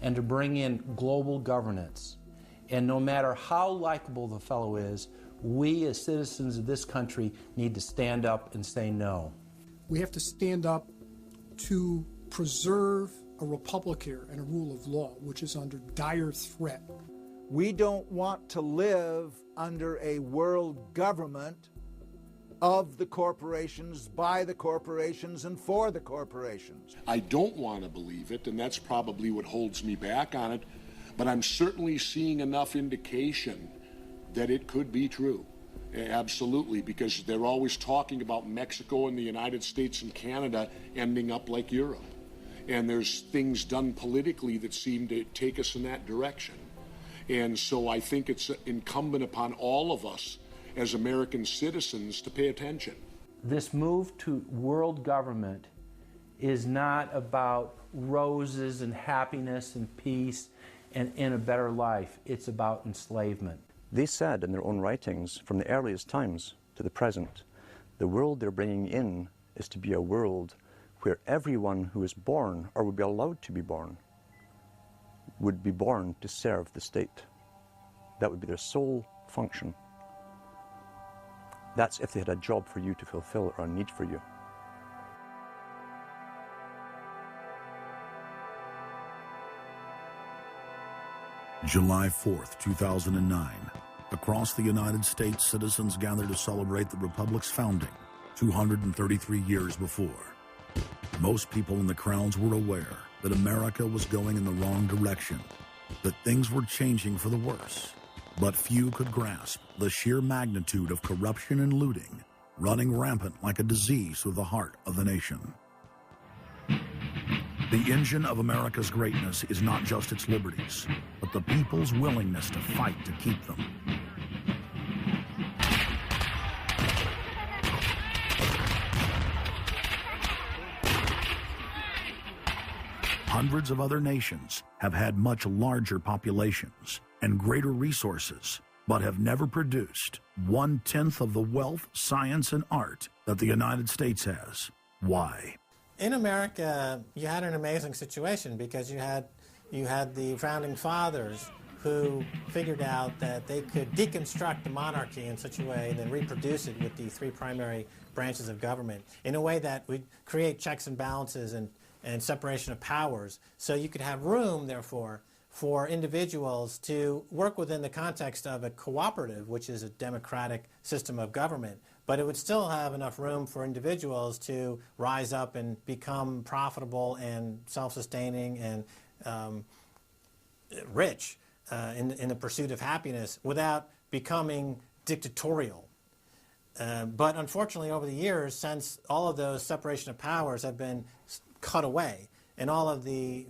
and to bring in global governance. And no matter how likable the fellow is, we as citizens of this country need to stand up and say no. We have to stand up to preserve a republic here and a rule of law, which is under dire threat. We don't want to live under a world government of the corporations, by the corporations, and for the corporations. I don't want to believe it, and that's probably what holds me back on it, but I'm certainly seeing enough indication that it could be true. Absolutely, because they're always talking about Mexico and the United States and Canada ending up like Europe. And there's things done politically that seem to take us in that direction. And so I think it's incumbent upon all of us as American citizens to pay attention. This move to world government is not about roses and happiness and peace and in a better life. It's about enslavement. They said in their own writings, from the earliest times to the present, the world they're bringing in is to be a world where everyone who is born, or would be allowed to be born, would be born to serve the state. That would be their sole function. That's if they had a job for you to fulfill or a need for you. July 4th, 2009. Across the United States, citizens gathered to celebrate the Republic's founding 233 years before. Most people in the crowds were aware that America was going in the wrong direction, that things were changing for the worse. But few could grasp the sheer magnitude of corruption and looting running rampant like a disease through the heart of the nation. The engine of America's greatness is not just its liberties, but the people's willingness to fight to keep them. Hundreds of other nations have had much larger populations and greater resources, but have never produced 1/10 of the wealth, science, and art that the United States has. Why? In America, you had an amazing situation because you had the founding fathers who figured out that they could deconstruct the monarchy in such a way and then reproduce it with the three primary branches of government in a way that would create checks and balances and separation of powers. So you could have room, therefore, for individuals to work within the context of a cooperative, which is a democratic system of government, but it would still have enough room for individuals to rise up and become profitable and self-sustaining and rich in the pursuit of happiness without becoming dictatorial. But unfortunately, over the years, since all of those separation of powers have been cut away, and all of the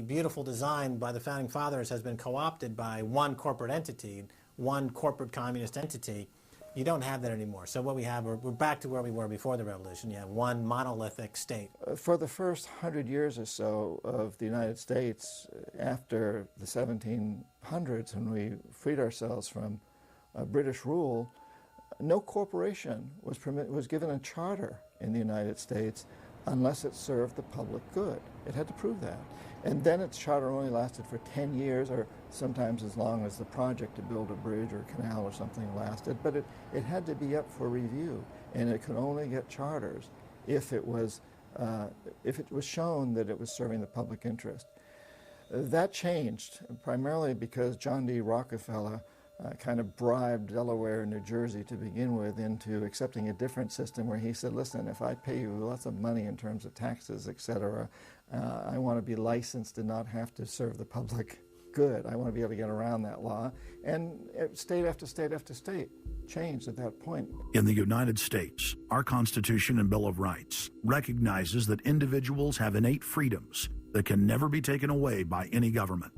beautiful design by the founding fathers has been co-opted by one corporate entity, one corporate communist entity, you don't have that anymore. So what we have, we're back to where we were before the revolution. You have one monolithic state. For the first 100 years or so of the United States, after the 1700s, when we freed ourselves from British rule, no corporation was given a charter in the United States unless it served the public good. It had to prove that. And then its charter only lasted for 10 years, or sometimes as long as the project to build a bridge or canal or something lasted. But it had to be up for review, and it could only get charters if it was shown that it was serving the public interest. That changed, primarily because John D. Rockefeller kind of bribed Delaware and New Jersey to begin with into accepting a different system where he said, listen, if I pay you lots of money in terms of taxes, etc., I want to be licensed and not have to serve the public good. I want to be able to get around that law. And state after state after state changed at that point. In the United States, our Constitution and Bill of Rights recognizes that individuals have innate freedoms that can never be taken away by any government.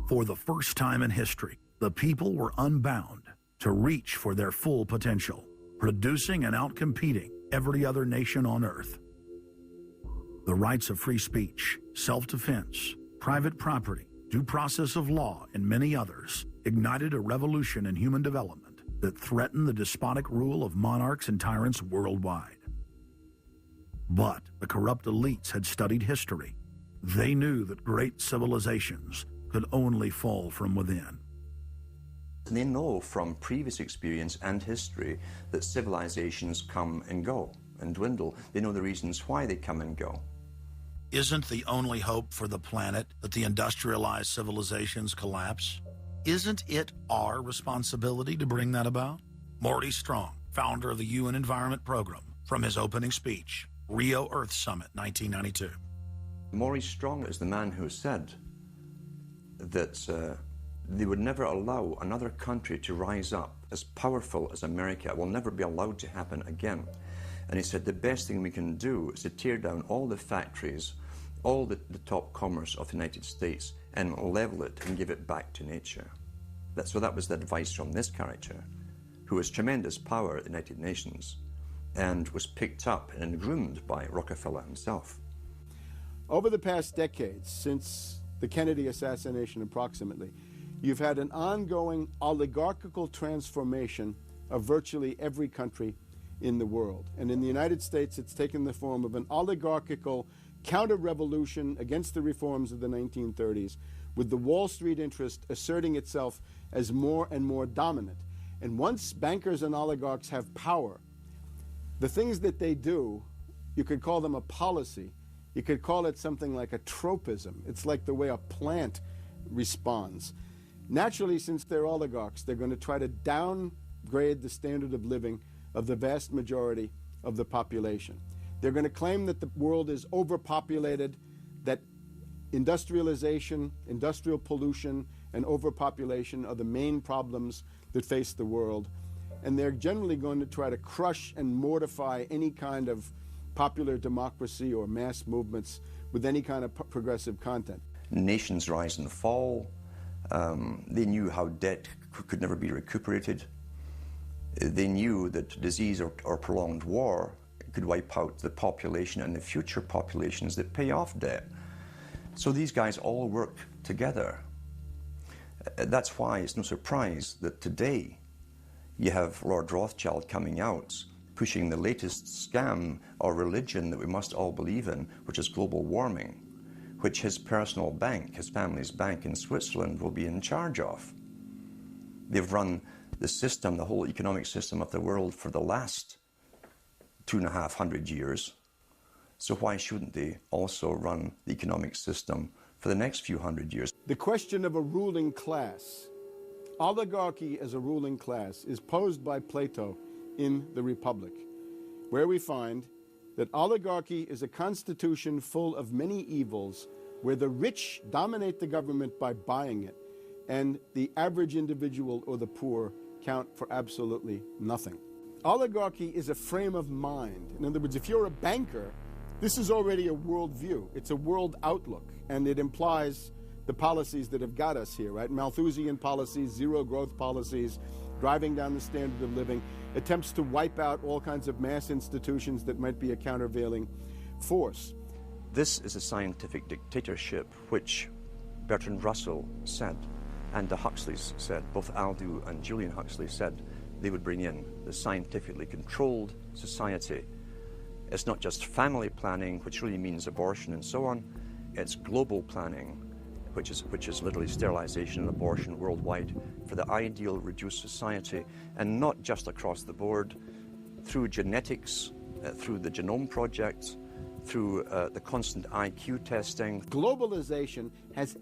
For the first time in history, the people were unbound to reach for their full potential, producing and outcompeting every other nation on earth. The rights of free speech, self-defense, private property, due process of law, and many others ignited a revolution in human development that threatened the despotic rule of monarchs and tyrants worldwide. But the corrupt elites had studied history. They knew that great civilizations could only fall from within. They know from previous experience and history that civilizations come and go and dwindle. They know the reasons why they come and go. Isn't the only hope for the planet that the industrialized civilizations collapse? Isn't it our responsibility to bring that about? Morty Strong, founder of the UN Environment Program, from his opening speech, Rio Earth Summit, 1992. Maurice Strong is the man who said that they would never allow another country to rise up as powerful as America. It will never be allowed to happen again. And he said the best thing we can do is to tear down all the factories, all the top commerce of the United States, and level it and give it back to nature. So that was the advice from this character, who has tremendous power at the United Nations and was picked up and groomed by Rockefeller himself. Over the past decades, since the Kennedy assassination approximately, you've had an ongoing oligarchical transformation of virtually every country in the world. And in the United States, it's taken the form of an oligarchical counter-revolution against the reforms of the 1930s, with the Wall Street interest asserting itself as more and more dominant. And once bankers and oligarchs have power, the things that they do, you could call them a policy. You could call it something like a tropism. It's like the way a plant responds. Naturally, since they're oligarchs, they're going to try to downgrade the standard of living of the vast majority of the population. They're going to claim that the world is overpopulated, that industrialization, industrial pollution, and overpopulation are the main problems that face the world. And they're generally going to try to crush and mortify any kind of popular democracy or mass movements with any kind of progressive content. Nations rise and fall. They knew how debt could never be recuperated. They knew that disease or prolonged war could wipe out the population and the future populations that pay off debt. So these guys all work together. That's why it's no surprise that today you have Lord Rothschild coming out pushing the latest scam or religion that we must all believe in, which is global warming, which his personal bank, his family's bank in Switzerland, will be in charge of. They've run the system, the whole economic system of the world for the last 250 years. So why shouldn't they also run the economic system for the next few hundred years? The question of a ruling class, oligarchy as a ruling class, is posed by Plato in the Republic, where we find that oligarchy is a constitution full of many evils, where the rich dominate the government by buying it, and the average individual or the poor count for absolutely nothing. Oligarchy is a frame of mind. In other words, if you're a banker, this is already a worldview. It's a world outlook, and it implies the policies that have got us here, right? Malthusian policies, zero growth policies, driving down the standard of living, attempts to wipe out all kinds of mass institutions that might be a countervailing force. This is a scientific dictatorship, which Bertrand Russell said, and the Huxleys said, both Aldous and Julian Huxley said they would bring in the scientifically controlled society. It's not just family planning, which really means abortion and so on. It's global planning, which is literally sterilization and abortion worldwide for the ideal reduced society, and not just across the board, through genetics, through the Genome Project, through the constant IQ testing. Globalization has